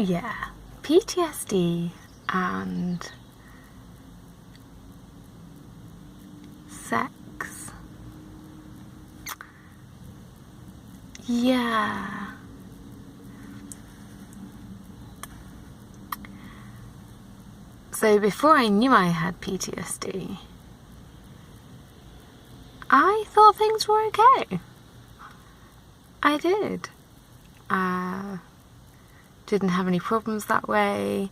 Yeah, PTSD and sex. Yeah. So before I knew I had PTSD, I thought things were okay. I did. Didn't have any problems that way.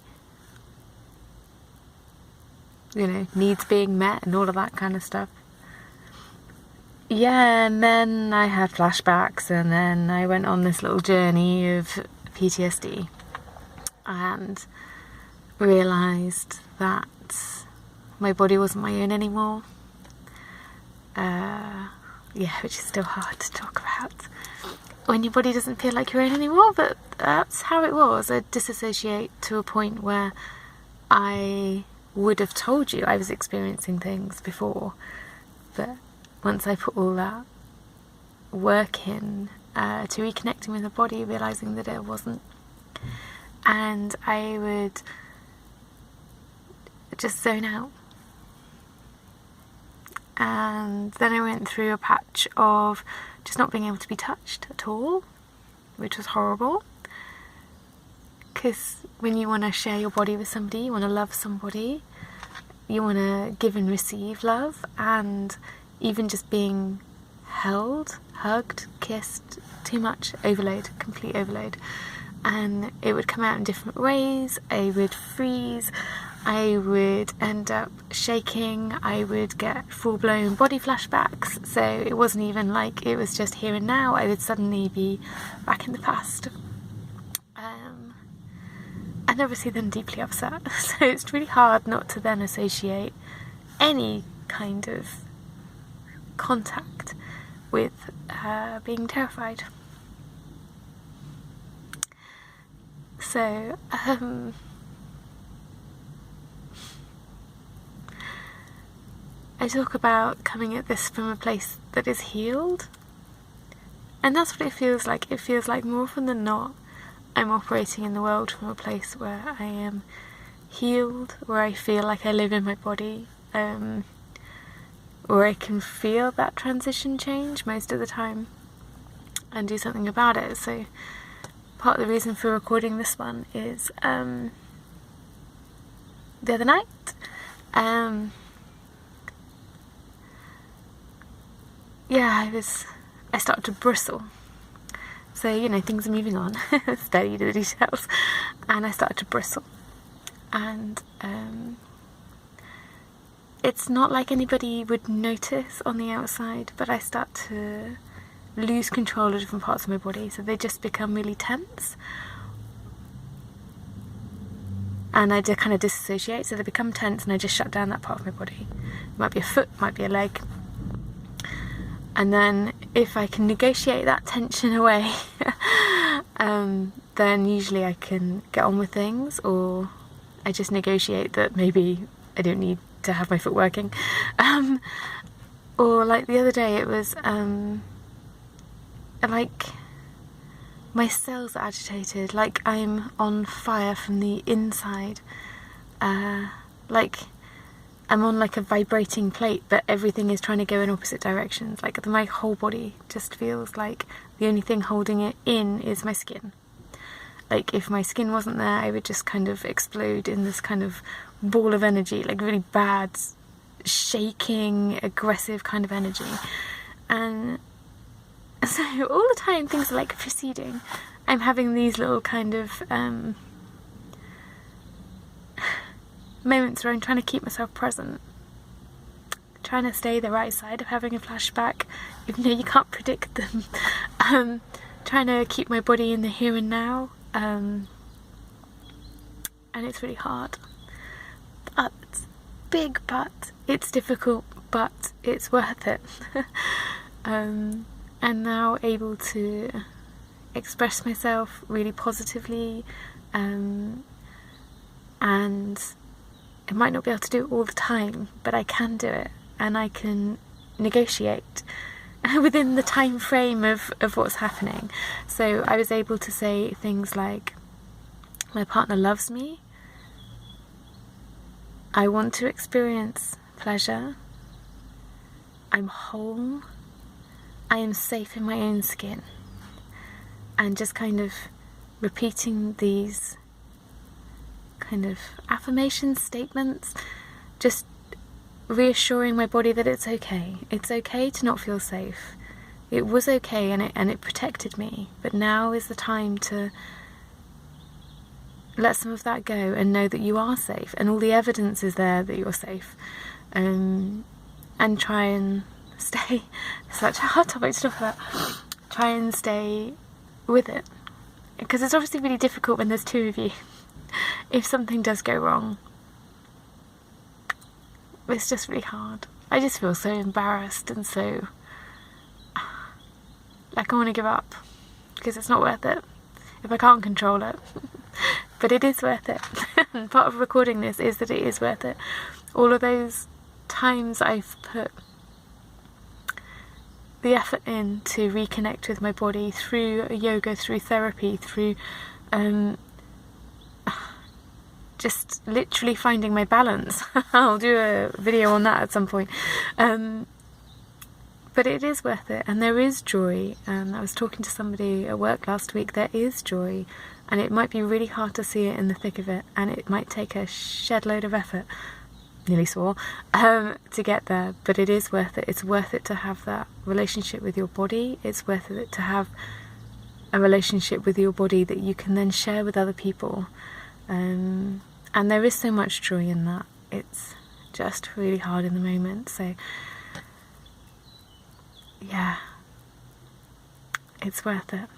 You know, needs being met and all of that kind of stuff. Yeah, and then I had flashbacks, and then I went on this little journey of PTSD and realised that my body wasn't my own anymore. Yeah, which is still hard to talk about when your body doesn't feel like your own anymore, but that's how it was. I'd disassociate to a point where I would have told you I was experiencing things before, but once I put all that work in to reconnecting with the body, realising that it wasn't, and I would just zone out. And then I went through a patch of just not being able to be touched at all, which was horrible. Because when you want to share your body with somebody, you want to love somebody, you want to give and receive love, and even just being held, hugged, kissed, too much overload, complete overload. And it would come out in different ways. I would freeze, I would end up shaking, I would get full-blown body flashbacks, so it wasn't even like it was just here and now. I would suddenly be back in the past. And obviously then deeply upset, so it's really hard not to then associate any kind of contact with being terrified. So, I talk about coming at this from a place that is healed, and that's what it feels like. It feels like more often than not I'm operating in the world from a place where I am healed, where I feel like I live in my body, where I can feel that transition change most of the time and do something about it. So part of the reason for recording this one is the other night I started to bristle. So, you know, things are moving on, study the details, and I started to bristle. And it's not like anybody would notice on the outside, but I start to lose control of different parts of my body, so they just become really tense. And I just kind of disassociate, so they become tense and I just shut down that part of my body. It might be a foot, might be a leg. And then if I can negotiate that tension away, then usually I can get on with things, or I just negotiate that maybe I don't need to have my foot working. Or like the other day, it was like my cells are agitated, like I'm on fire from the inside, like I'm on like a vibrating plate, but everything is trying to go in opposite directions. Like my whole body just feels like the only thing holding it in is my skin. Like if my skin wasn't there, I would just kind of explode in this kind of ball of energy, like really bad, shaking, aggressive kind of energy. And so all the time things are like proceeding. I'm having these little kind of moments where I'm trying to keep myself present, trying to stay the right side of having a flashback, even though you can't predict them. Trying to keep my body in the here and now, and it's really hard. But, big but, it's difficult, but it's worth it. I'm now able to express myself really positively, and I might not be able to do it all the time, but I can do it, and I can negotiate within the time frame of what's happening. So I was able to say things like, My partner loves me. I want to experience pleasure. I'm whole. I am safe in my own skin. And just kind of repeating these kind of affirmation statements, just reassuring my body that it's okay. It's okay to not feel safe. It was okay and it protected me, but now is the time to let some of that go and know that you are safe and all the evidence is there that you're safe. And try and stay, such a hard topic to talk about, try and stay with it. Because it's obviously really difficult when there's two of you. If something does go wrong, it's just really hard. I just feel so embarrassed and so like I want to give up because it's not worth it if I can't control it. But it is worth it. And part of recording this is that it is worth it. All of those times I've put the effort in to reconnect with my body through yoga, through therapy, through just literally finding my balance. I'll do a video on that at some point. But it is worth it, and there is joy. I was talking to somebody at work last week. There is joy, and it might be really hard to see it in the thick of it, and it might take a shed load of effort, nearly swore, to get there, but it is worth it. It's worth it to have that relationship with your body. It's worth it to have a relationship with your body that you can then share with other people. And there is so much joy in that. It's just really hard in the moment. So yeah, it's worth it.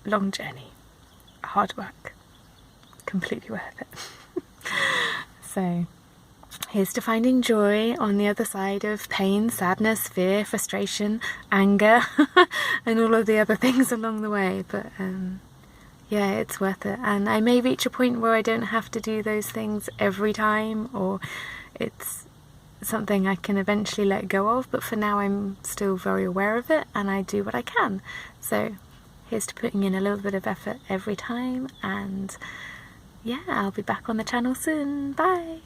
Long journey, hard work, completely worth it. So here's to finding joy on the other side of pain, sadness, fear, frustration, anger, and all of the other things along the way. But yeah, it's worth it. And I may reach a point where I don't have to do those things every time, or it's something I can eventually let go of. But for now, I'm still very aware of it, and I do what I can. So here's to putting in a little bit of effort every time. And yeah, I'll be back on the channel soon. Bye!